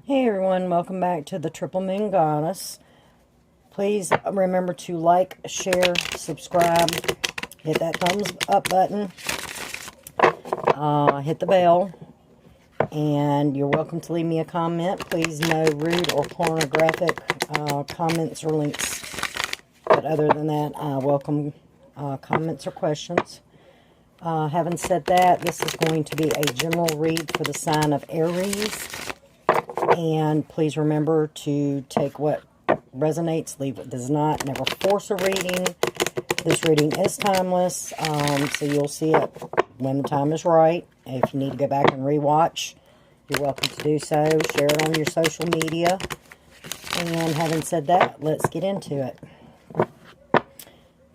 Hey everyone, welcome back to the Triple Moon Goddess. Please remember to like, share, subscribe, hit that thumbs up button, hit the bell, and you're welcome to leave me a comment. Please no rude or pornographic comments or links. But other than that, I welcome comments or questions. Having said that, this is going to be a general read for the sign of Aries. And please remember to take what resonates, leave what does not. Never force a reading. This reading is timeless, so you'll see it when the time is right. If you need to go back and rewatch, you're welcome to do so. Share it on your social media. And having said that, let's get into it.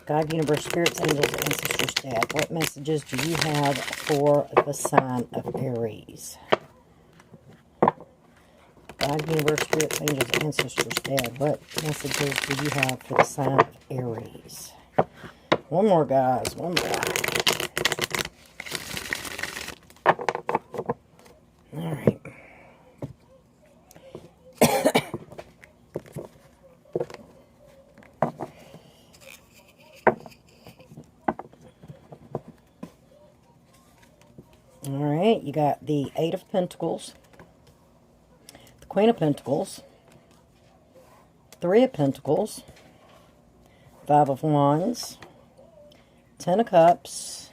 God, universe, spirits, angels, ancestors, dad, what messages do you have for the sign of Aries? God, universe, spirits, angels, ancestors, dad, what messages do you have for the sign of Aries? One more, guys. One more. All right. All right. You got the Eight of Pentacles, Queen of Pentacles, Three of Pentacles, Five of Wands, Ten of Cups,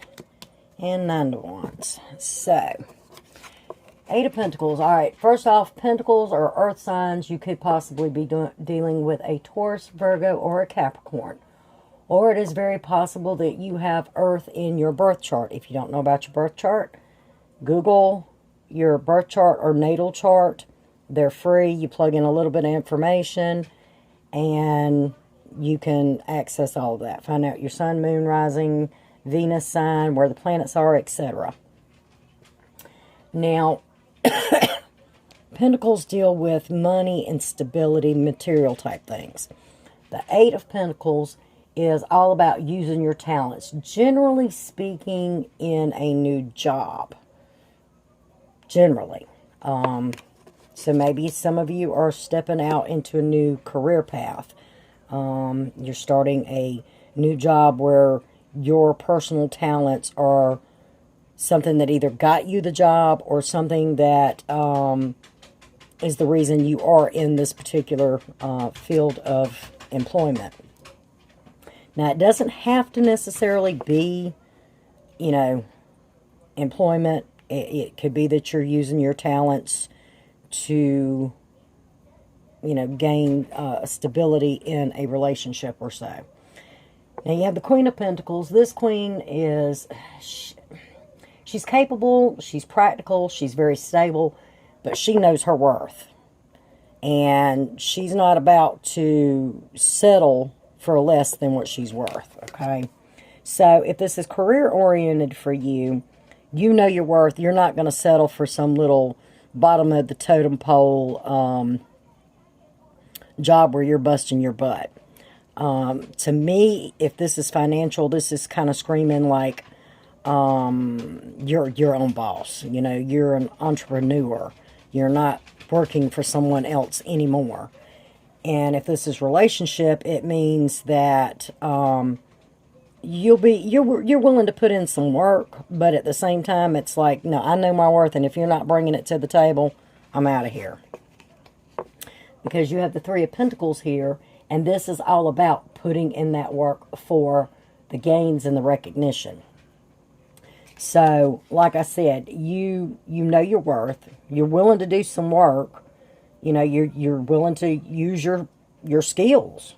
and Nine of Wands. So, Eight of Pentacles. All right, first off, Pentacles are earth signs. You could possibly be dealing with a Taurus, Virgo, or a Capricorn. Or it is very possible that you have earth in your birth chart. If you don't know about your birth chart, Google your birth chart or natal chart. They're free. You plug in a little bit of information and you can access all of that. Find out your sun, moon, rising, Venus sign, where the planets are, etc. Now, Pentacles deal with money and stability, material type things. The Eight of Pentacles is all about using your talents, generally speaking, in a new job. Generally. So maybe some of you are stepping out into a new career path. You're starting a new job where your personal talents are something that either got you the job or something that is the reason you are in this particular field of employment. Now, it doesn't have to necessarily be, you know, employment. It could be that you're using your talents to, you know, gain stability in a relationship or so. Now, you have the Queen of Pentacles. This queen is, she's capable, she's practical, she's very stable, but she knows her worth. And she's not about to settle for less than what she's worth, okay? So, if this is career-oriented for you, you know your worth. You're not going to settle for some little bottom of the totem pole job where you're busting your butt. To me, if this is financial, this is kind of screaming like you're your own boss. You know, you're an entrepreneur. You're not working for someone else anymore. And if this is relationship, it means that you're willing to put in some work, but at the same time, it's like, no, I know my worth, and if you're not bringing it to the table, I'm out of here. Because you have the Three of Pentacles here, and this is all about putting in that work for the gains and the recognition. So, like I said, you know your worth. You're willing to do some work. You know, you're willing to use your skills.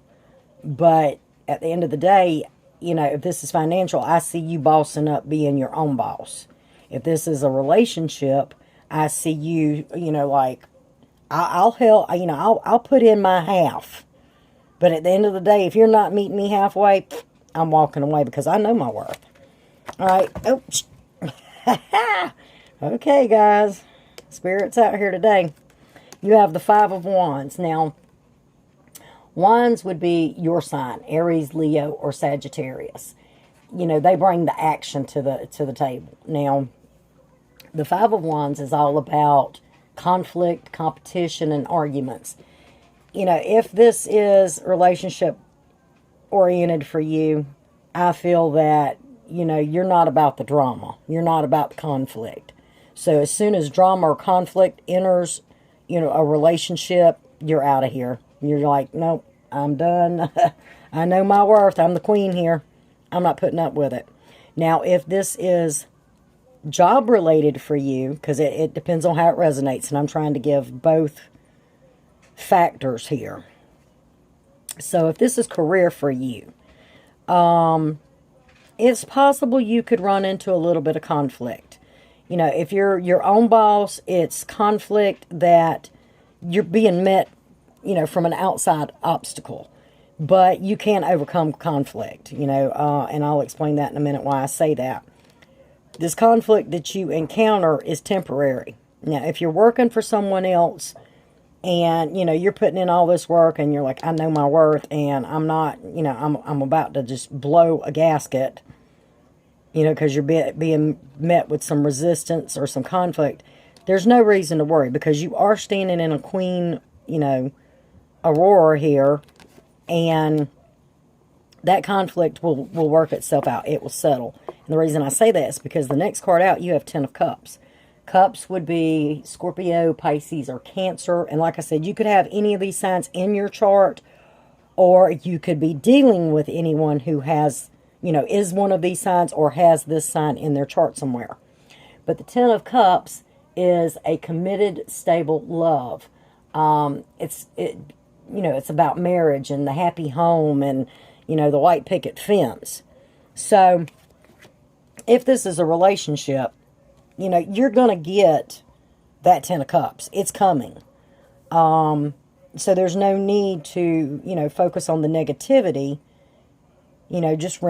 But at the end of the day, you know, if this is financial, I see you bossing up, being your own boss. If this is a relationship, I see you, you know, like, I'll help, you know, I'll put in my half. But at the end of the day, if you're not meeting me halfway, I'm walking away because I know my worth. All right. Oops. Okay, guys. Spirits out here today. You have the Five of Wands. Now, Wands would be your sign, Aries, Leo, or Sagittarius. You know, they bring the action to the table. Now, the Five of Wands is all about conflict, competition, and arguments. If this is relationship oriented for you, I feel that, you're not about the drama. You're not about the conflict. So as soon as drama or conflict enters, a relationship, you're out of here. You're like, nope, I'm done. I know my worth. I'm the queen here. I'm not putting up with it. Now, if this is job related for you, because it depends on how it resonates, and I'm trying to give both factors here. So if this is career for you, it's possible you could run into a little bit of conflict. If you're your own boss, it's conflict that you're being met, from an outside obstacle. But you can overcome conflict, and I'll explain that in a minute why I say that. This conflict that you encounter is temporary. Now, if you're working for someone else and, you're putting in all this work and you're like, I know my worth and I'm not, I'm about to just blow a gasket, because you're being met with some resistance or some conflict, there's no reason to worry because you are standing in a queen, aurora here, and that conflict will work itself out. It will settle. And the reason I say that is because the next card out, you have 10 of Cups. Cups would be Scorpio, Pisces, or Cancer. And like I said, you could have any of these signs in your chart, or you could be dealing with anyone who has, is one of these signs or has this sign in their chart somewhere. But the 10 of Cups is a committed, stable love. It's about marriage and the happy home and, the white picket fence. So if this is a relationship, you're going to get that 10 of Cups. It's coming. So there's no need to, focus on the negativity. Just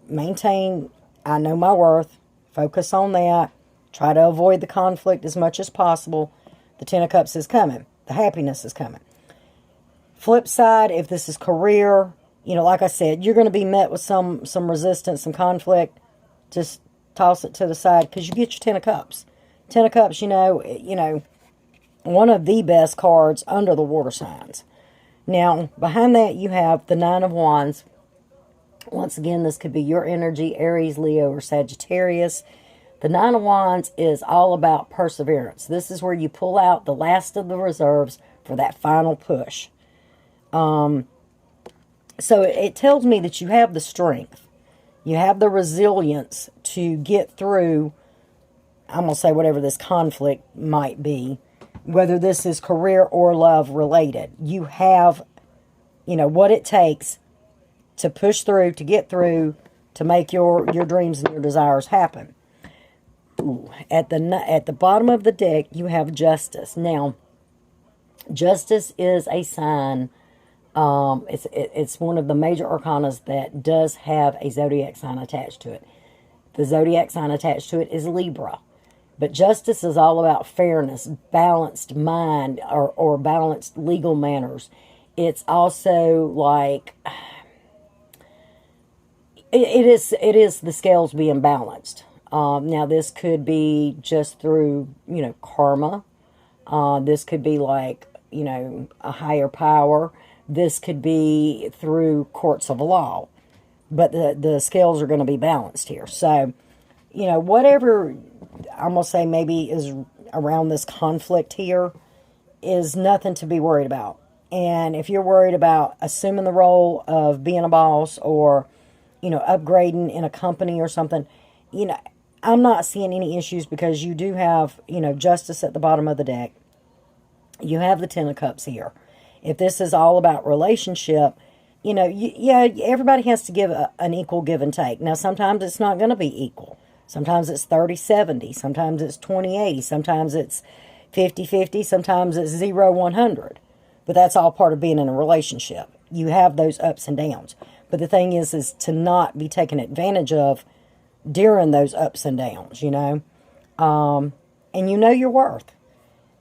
maintain, I know my worth. Focus on that. Try to avoid the conflict as much as possible. The 10 of Cups is coming. The happiness is coming. Flip side, if this is career, like I said, you're going to be met with some resistance and conflict. Just toss it to the side because you get your 10 of Cups. 10 of Cups, one of the best cards under the water signs. Now, behind that, you have the 9 of Wands. Once again, this could be your energy, Aries, Leo, or Sagittarius. The 9 of Wands is all about perseverance. This is where you pull out the last of the reserves for that final push. So it tells me that you have the strength. You have the resilience to get through, I'm going to say whatever this conflict might be, whether this is career or love related. You have, what it takes to push through, to get through, to make your dreams and your desires happen. Ooh, at the bottom of the deck, you have Justice. Now, Justice is a sign. It's one of the major arcanas that does have a zodiac sign attached to it. The zodiac sign attached to it is Libra. But Justice is all about fairness, balanced mind, or balanced legal manners. It's also like, it is the scales being balanced. Now, this could be just through, karma. This could be like, a higher power. This could be through courts of law. But the scales are going to be balanced here. So, whatever I'm going to say maybe is around this conflict here is nothing to be worried about. And if you're worried about assuming the role of being a boss or, upgrading in a company or something, I'm not seeing any issues because you do have, Justice at the bottom of the deck. You have the 10 of Cups here. If this is all about relationship, everybody has to give an equal give and take. Now, sometimes it's not going to be equal. Sometimes it's 30-70. Sometimes it's 20-80. Sometimes it's 50-50. Sometimes it's 0-100. But that's all part of being in a relationship. You have those ups and downs. But the thing is to not be taken advantage of during those ups and downs, and your worth.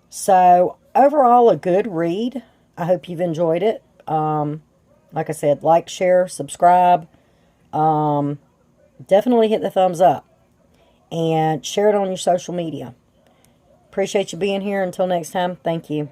So, overall, a good read. I hope you've enjoyed it. Like I said, like, share, subscribe. Definitely hit the thumbs up. And share it on your social media. Appreciate you being here. Until next time, thank you.